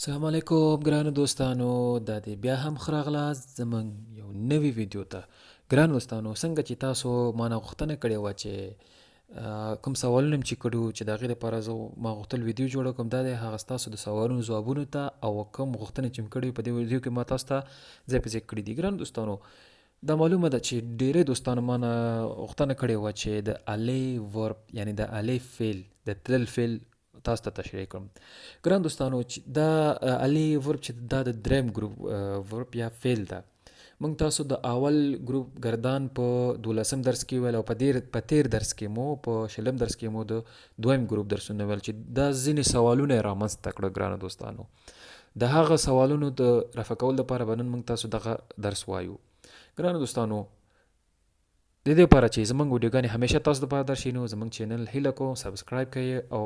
السلام علیکم ګرانو دوستانو، دا دی بیا هم ښه راغلاست زموږ یو نوي ویډیو ته. ګرانو دوستانو، څنګه چې تاسو مانه غوښتنه کړې وه چې کوم سوالونه مې چې کړو چې د هغې دپاره ما غوښتل ویډیو جوړه کړم، دا دی هغه ستاسو د سوالونو ځوابونو ته او کوم غوښتنې چې مې کړې په دې ویډیو کې ما تاسو ته ځای په ځای کړي دي. ګرانو دوستانو، دا معلومه ده چې ډېری دوستانو مانه غوښتنه کړې وه چې د الی ورب یعنی د الی فعل د تلل فعل تاسو ته تشریح کړم. ګران دوستانو، چې دا الی ورب چې دا د دریم ګروپ ورب یا فعل ده. موږ تاسو د اول ګروپ گردان په 12 درس کې ویل او په تیر درس کې مو په 20 درس کې مو د دویم ګروپ درسونه ویل چې دا ځینې سوالونه یې رامنځته کړه. ګرانو دوستانو، د هغه سوالونو د رفع کولو لپاره به نن موږ تاسو دغه درس وایو. ګرانو دوستانو، د دې لپاره چې زموږ ویډیوګانې همیشه تاسو لپاره درشي، نو زموږ چینل هیله کوم سبسکرایب کړئ او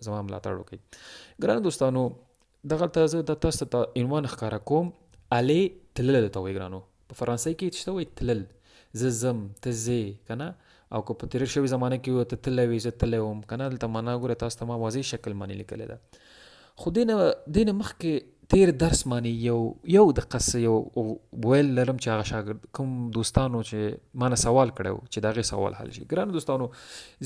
زما ملاتړ وکړئ. ګرانو دوستانو، دغلته زه د تاسو ته عنوان ښکاره کوم. الی تلل ته وایي. ګرانو، په فرانسوي کې څه ته وایي؟ تلل. زه ځم، ته ځې، که نه؟ او که په تېره شوې زمانه کې ته تللی وي، زه تللی وم، که نه؟ دلته معنا ګوره، تاسو ته ما واضح شکل باندې لیکلې ده. خو دې نه مخکې تیر درس باندې یو د قصه یو ویل لرم چې هغه شاګرد کوم دوستانو چې مانه سوال کړی چې د هغې سوال حل شي. ګرانو دوستانو،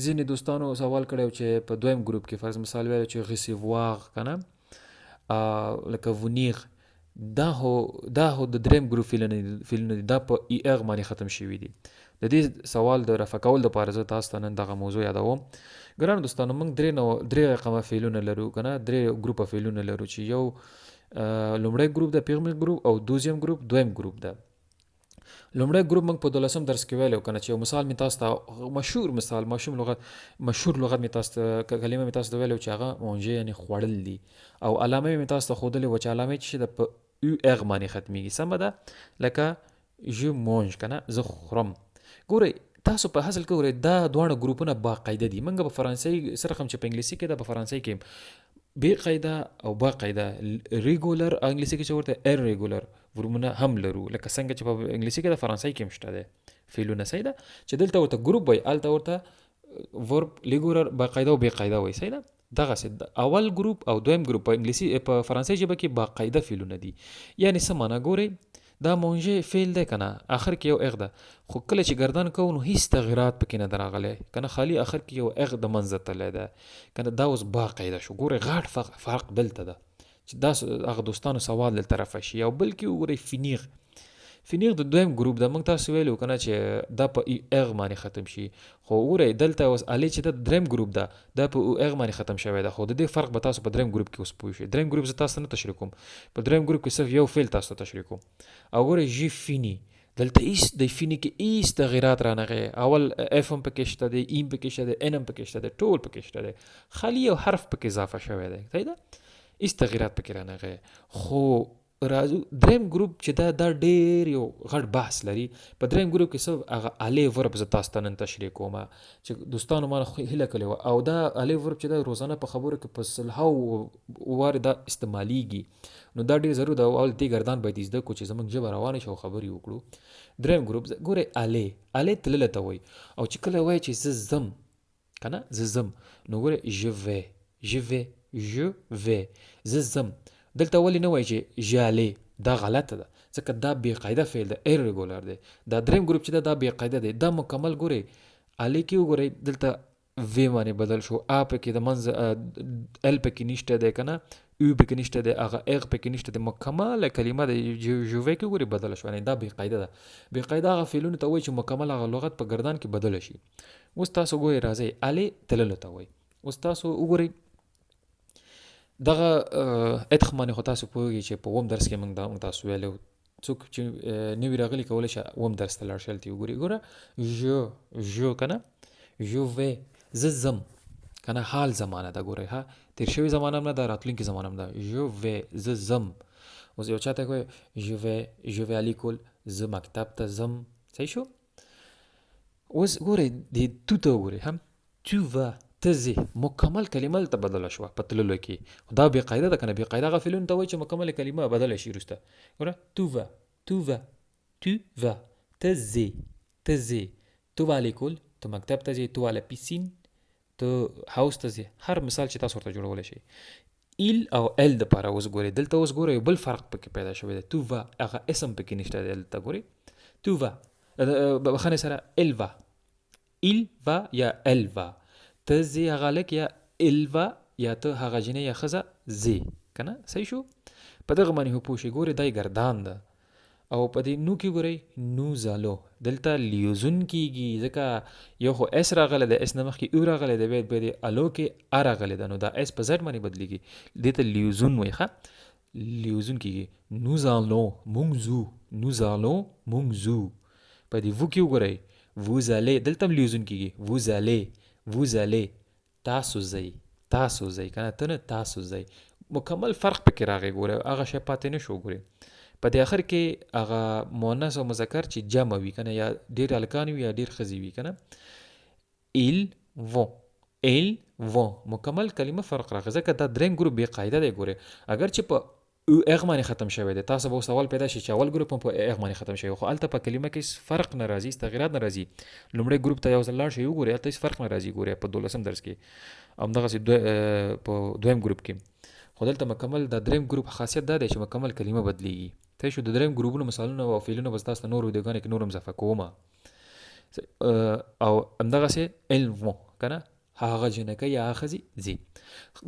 ځینې دوستانو سوال کړی چې په دویم ګروپ کې فرض مثال ویل چې ریسیوار، که نه؟ لکه ونیغ، دا هو د دریم ګروپ فعلونه دي، دا په ای اغ باندې ختم شوي دي. د دې سوال د رفع کولو لپاره زه تاسو ته نن دغه موضوع یادوم. ګرانو دوستانو، موږ درې رقمه فعلونه لرو، که نه؟ درې ګروپه فعلونه لرو چې یو لومړی ګروپ ده، پیغمي ګروپ، او دویم ګروپ دویم ګروپ ده. لومړی ګروپ موږ په 12 درس کې ویلو، کنه چې یو مثال می تاسو ته مشهور مثال مشهور لغت می تاسو ته کلمه می تاسو ته ویلو چې هغه مونږه یعنی خوړل دي، او علامه می تاسو ته خودلې و چې علامه چې د او اغ باندې ختميږي. سم ده؟ لکه جو مونږ، کنه زه خورم. ګورئ تاسو په حاصل کې ګورئ دا دوه ګروپونه باقاعده دي. موږ په فرانسوي سره کوم چې په انګلیسي کې ده، په فرانسوي کې بی قاعده او با قاعده، ریګولر انګلیسي کې چې ورته ار ریګولر ورمونه هم لرو، لکه څنګه چې په انګلیسي کې د فرانسوي کې مشته ده فعلونه. صحیح ده چې دلته ورته ګروپ وای، الته ورته ورب ریګولر با قاعده او بی قاعده وای. صحیح ده؟ دغه اول ګروپ او دویم ګروپ په انګلیسي په فرانسوي ژبه کې با قاعده فعلونه دي. یعنی سمانه ګورئ، دا مونږه فعل ده، کنه اخر کې یو اغ ده، خو کله چې گردان کو نو هیڅ تغیرات پکې نه دراغله، کنه خالی اخر کې یو اغ د منځ ته لیدا، کنه دا اوس باقاعده شو. ګوره غاټ فرق دلته ده چې دا هغه دوستانو سوال له طرفه شي. او بلکې وګورئ فینیغ د دویم ګروپ د موږ تاسو ویلو، کنه چې دا په اغ باندې ختم شي. خو وګورئ دلته اوس الی چې د دریم ګروپ ده، دا په اغ باندې ختم شوی ده. خو د دې فرق به تاسو په دریم ګروپ کې اوس پوه شئ. دریم ګروپ زه تاسو نه تشریح کوم، په دریم ګروپ کې صرف یو فعل تاسو ته تشریح کوم. او وګورئ جی فینی، دلته ایس د فینی کې ایس تغیرات رانغی، اول اف هم پکې شته دی، ایم پکې شته دی، ان هم پکې شته دی، ټول پکې شته دی، خالی یو حرف پکې اضافه شوی دی. صحیح ده؟ ایس تغیرات پکې رانغی. خو راځو دریم ګروپ چې دا ډېر یو غټ بحث لري. په دریم ګروپ کې صرف هغه الی ورب زه تاسو ته نن تشریح کوم چې دوستانو ما هیله کړې وه. او دا الی ورب چې دا روزانه په خبرو کې په سلهاو واره دا استعمالیږي، نو دا ډېر ضرور ده اول دې گردان باید زده کو چې زموږ ژبه روانه شي او خبرې وکړو. دریم ګروپ ګورئ الی تلل ته وایي، او چې کله وایي چې زه ځم، که نه زه ځم، نو ګورئ je vais زه ځم. دلته ولې نه وایي چې ژالې؟ دا غلطه ده ځکه دا بې قاعده فعل ده، ایرریګولر دی. دا دریم ګروپ چې دا بې قاعده دی، دا مکمل ګورئ الی کې وګورئ دلته وی باندې بدل شو، ا پکې د منځ ال پکې نشته دی، که نه او پکې نشته دی، هغه اغ پکې نشته دی، مکمل کلمه د ژووی کې وګورئ بدل شو. یعنی دا بې قاعده ده. بې قاعده هغه فعلونه ته وایي چې مکمل هغه لغت په گردان کې بدل شي. اوس تاسو ګورئ راځئ الی تللو ته وایي. اوس تاسو وګورئ دغه ادخ باندې خو تاسو پوهیږئ چې په اووم درس کې موږ تاسو ویلو، څوک چې نوي راغلي کولی شي اووم درس ته لاړ شي، هلته وګورئ. ګوره ژو که نه ژو وی زه ځم، که نه حال زمانه ده. ګورئ ها تیر شوي زمانه هم نه ده، راتلونکي زمانه هم ده. ژو وی زه ځم. اوس یو چا ته کوی ژو وی الیکول زه مکتب ته ځم. صحیح شو؟ اوس ګورئ د تو ته وګورئ هم تو وا ته ځې، مکمل کلمه ته بدله شوه په تللو کې. دا بې قاعده ده که نه؟ بې قاعده هغه فعلونه ته وایي چې مکمل کلمه بدله شي وروسته. ګوره تو وا ته ځې، تو وا الیکول ته مکتب ته ځې، تو وا لا پیسین ته هاوس ته ځې. هر مثال چې تاسو ورته جوړولی شئ. ایل او ال د پاره اوس ګورئ دلته اوس ګورئ یو بل فرق پکې پیدا شوی دی تو وا هغه اسم پکې نشته دی دلته ګورئ تو وا بخښنې سره ال وا ایل وا یا ال وا ته ځې هغه هلک یا ال وا یا ته هغه جینۍ یا ښځه ځې که نه صحیح شو په دغه باندې خو پوه شئ ګورئ دا یې ګردان ده او په دې نو کې ګورئ نو زالو دلته لیوزون کیږي ځکه یو خو اس راغلی دی اس نه مخکې او راغلی دی بیا د الو کې ا راغلی ده نو دا اس په زد باندې بدلېږي دې ته لیوزون وایي ښه لیوزون کیږي nous allons مونږ ځو nous allons مونږ ځو په دې وو کې وګورئ vous allez دلته هم لیوزون کیږي vous allez تاسو ځئ که نه ته نه تاسو ځئ مکمل فرق پکې راغی ګوره هغه شی پاتې نه شو ګورئ په دې اخر کې هغه مؤنث او مذکر چې جمع وي که نه یا ډېر هلکان وي یا ډېر ښځې وي که نه ils vont مکمل کلمه فرق راغی ځکه دا دریم ګروپ بې قاعده دی ګورئ اگر چې په اغ باندې ختم شوی دی تاسو به سوال پیدا شي چې اول ګروپ هم په اغ باندې ختم شوی خو هلته په کلمه کې فرق نه راځي تغیرات نه راځي لومړی ګروپ ته یو ځل لاړ شئ وګورئ هلته هېڅ فرق نه راځي ګورئ په 12 درس کې همدغسې په دویم ګروپ کې خو دلته مکمل د دریم ګروپ خاصیت دا دی چې مکمل کلمه بدلیږي ته شو د دریم ګروپونو مثالونه او فعلونه به تاسو ته نور ویډیوګانو کې نور هم اضافه کوم او همدغسې ال وون که نه هغه جنکۍ یا هغه ښځې ځي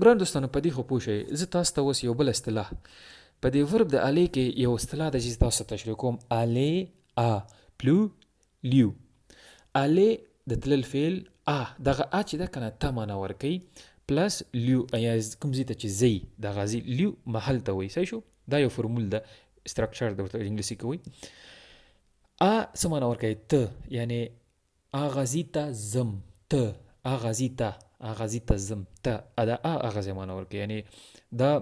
ګران دوستانو په دې خو پوه شئ زه تاسو ته اوس یو بل اصطلاح په دې ورب د الې کې یو اصطلاح ده چې تاسو ته تشریح کوم الې ا پلو لیو الې د تلل فعل دغه ا چې ده که نه ته معنا ورکوي پلس لیو یا کوم ځای ته چې ځئ دغه ځای لیو محل ته وایي صحیح شو دا یو فرمول ده استرکچر د ورته انګلیسي کې وایي څه معنا ورکوي ته یعنی غازي ته ځم ته غازي ته ځم ته دا هغه ځای معنا ورکوي یعنی دا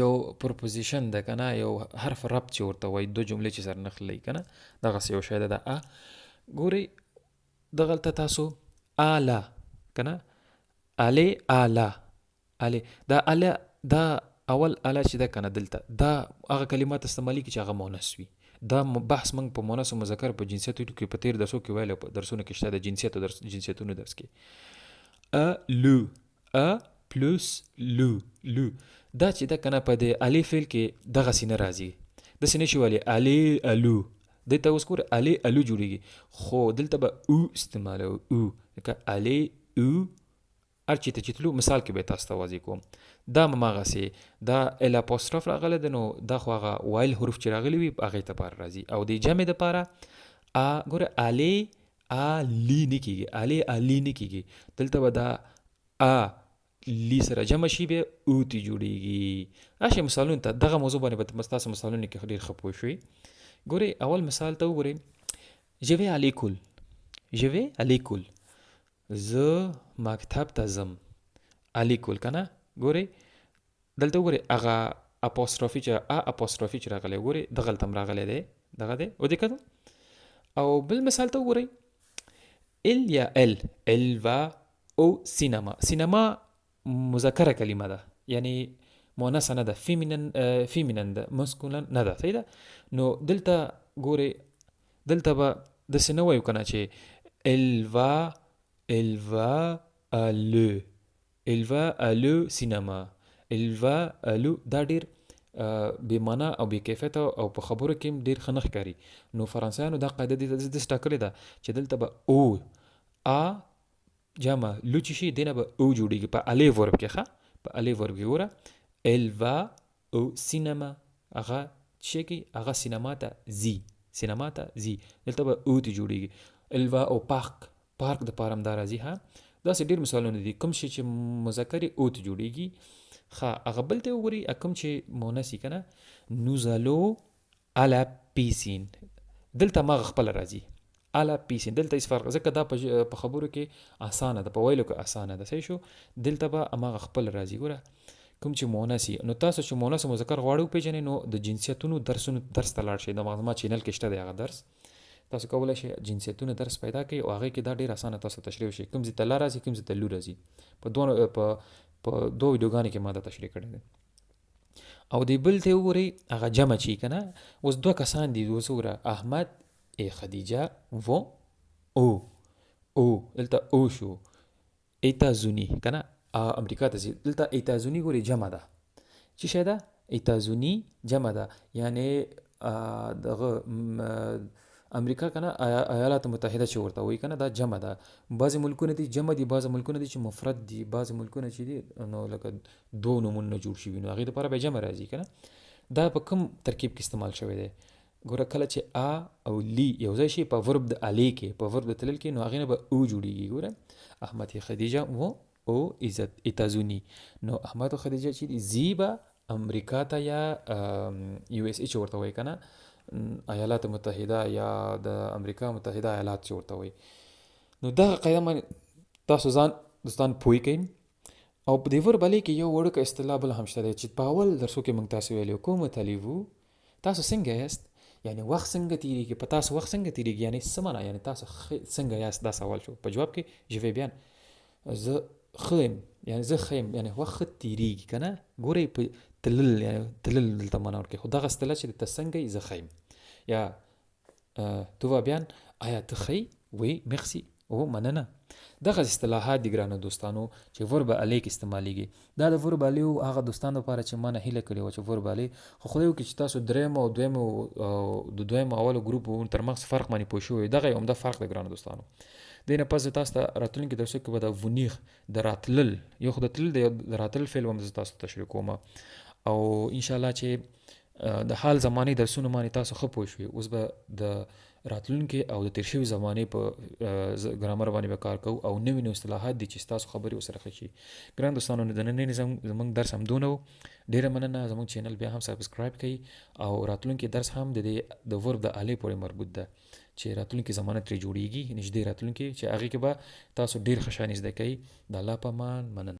یو پرپوزیشن ده که نه یو حرف ربط چې ورته وایي دو جملې چې سره نښلوي که نه دغسې یو شی ده د ګورئ دغلته تاسو اله که نه الې اله دا اله دا اول اله چې ده که نه دلته دا هغه کلمات استعمالي کې چې هغه مونث وي دا بحث موږ په مونث او مذکر په جنسیتو کې په تیر درسو کې ویل په درسونو کې شته د جنسیتونو درس کې لو پلس لو دا چې ده که نه په د الې فعل کې دغسې نه راځي داسې نه شي ویلی الې الو دلته اوس ګوره الې الو جوړېږي خو دلته به او استعمالوو او لکه الې او هر چېرته چې تلو مثال کې به تاسو ته واضح کوم دا هماغسې دا ال اپوسټروف راغلی دی نو دا خو هغه وایل حروف چې راغلي وي هغې دپاره راځي او د جمع دپاره ګوره الې الي نه کېږي الې الي نه کېږي دلته به دا لی سره جمع شي بیا او تی جوړېږي راشئ مثالونو ته دغه موضوع باندې به تاسو مثالونو کې ډېر ښه پوه شوئ ګورئ اول مثال ته وګورئ je vais à l'école زه مکتب ته ځم الیکول که نه ګورئ دلته وګورئ هغه اپوسټروفي چې راغلی وګورئ دغلته هم راغلی دی دغه دی ودې او بل مثال ته وګورئ ال یا ال va au سینما مذکره کلمه ده یعنی مؤنثه نه ده فیمینن ده مسکولن نه ده صحیح ده نو دلته ګورئ دلته به داسې نه وایو که نه چې elle va aller سینما elle va aller دا ډېر بې معنا او بې کیفیته او په خبرو کې هم ډېر ښه نه ښکاري نو فرانسویانو دا قاعده داسې ټاکلې ده چې دلته به او جمع لو چې شي دې نه به او جوړېږي په الې ورب کې په الې ورب کې ګوره elle va au cinéma هغه څه کوي هغه سینما ته ځي دلته به او تی جوړېږي elle va au پارک د پاره هم دا راځي داسې ډېر مثالونه دي کوم شی چې مذکر او ته جوړېږي هغه بل ته وګورئ کوم چې مؤنث وي که نه nous allons à la piscine دلته هماغه خپله راځي à la piscine دلته هېڅ فرق ځکه دا په خبرو کې اسانه ده په ویلو کې اسانه ده صحیح شو دلته به هماغه خپله راځي ګوره کوم چې مؤنث وي نو تاسو چې مؤنث او مذکر غواړئ وپېژنئ نو د جنسیتونو درس ته لاړ شئ زما چینل کې شته دی هغه درس تاسو کولی شئ جنسیتونه درس پیدا کړئ او هغې کې دا ډېر اسانه تاسو تشریح شي کوم ځای ته لا راځي کوم ځای ته لو راځي په دوه ویډیوګانو کې ما دا تشریح کړی دی او دی بل ته وګورئ هغه جمع چې که نه اوس دوه کسان دي اوس وګوره احمد خدیجه vont au دلته او شو États-Unis که نه امریکا ته ځي. دلته ایتازوني ګورې جمع ده، څه شی ده؟ ایتازوني جمع ده، یعنی دغه امریکا کنه ایالات متحده چې ورته وایي کنه دا جمع ده. بعضې ملکونه دي جمع دي، بعضې ملکونه دي چې مفرد دي، بعضې ملکونه چې دي نو لکه دوه نومونه جوړ شوي نو هغې دپاره بیا جمع راځي کنه. دا په کوم ترکیب کې استعمال شوی دی؟ ګوره کله چې او لی یو ځای شي په ورب د الی کې، په ورب د تلل کې، نو هغې نه به او جوړیږي. ګوره احمد خدیجه و او ایتازونی، نو احمد او خدیجه چې دي زی به امریکا ته یا یو اس ای چې ورته وایي کنه، ایالات متحده یا د امریکا متحده ایالات چې ورته وایي. نو دغه قاعده باندې تاسو ځان دوستان پوه کړئ. او په دې وربلې کې یو وړوکه اصطلاح بل هم شته دی چې په اول درسو کې موږ تاسو ویلو کوم تلیوو، تاسو څنګه یاست، یعنی وخت څنګه تیریږي، په تاسو وخت څنګه تیریږي، یعنی څه معنا، یعنی تاسو څنګه یاست. دا سوال شو. په جواب کې ژوی بیان زه خیم، یعنی زه خیم، یعنی وخت تیریږي کنه. ګورئ په تلل، یعنی تلل دلته معنا ورکوي، خو دغه اصطلاح چې ته څنګه زه خیم یا تو va bien آیا ته ښی وی مخسي او مننه. دغه اصطلاحات دي ګرانو دوستانو چې ورب الی کې استعمالیږي. دا د ورب الی هغه دوستانو لپاره چې ما نه هیله کړې وه چې ورب الی، خو خدای وکړي چې تاسو دریم او دویم او د دویم اولو ګروپ ترمنځ فرق باندې پوه شوي. دغه یو عمده فرق دی ګرانو دوستانو. دې نه پس تاسو ته راتلونکي درسو کې به د ونیغ د راتلل، یو خو د تلل د راتلل فعل هم تاسو ته تشریح کوم، او انشاءالله چې د حال زمانې درسونه باندې تاسو ښه پوه شوي. اوس به د راتلونکي او د تیر شوي زمانې په ګرامر باندې به کار کوو، او نوي نوي اصطلاحات دي چې ستاسو خبرې ورسره ښه شي. ګران دوستانو د نننۍ زموږ درس همدونه و. ډېره مننه. زموږ چینل بیا هم سبسکرایب کړئ، او راتلونکي درس هم د ورب د الی پورې مربوط ده چې راتلونکي زمانه ترې جوړیږي، نږدې راتلونکي، چې هغې کې به تاسو ډېر ښه شیان زده کوئ. د الله په امان. مننه.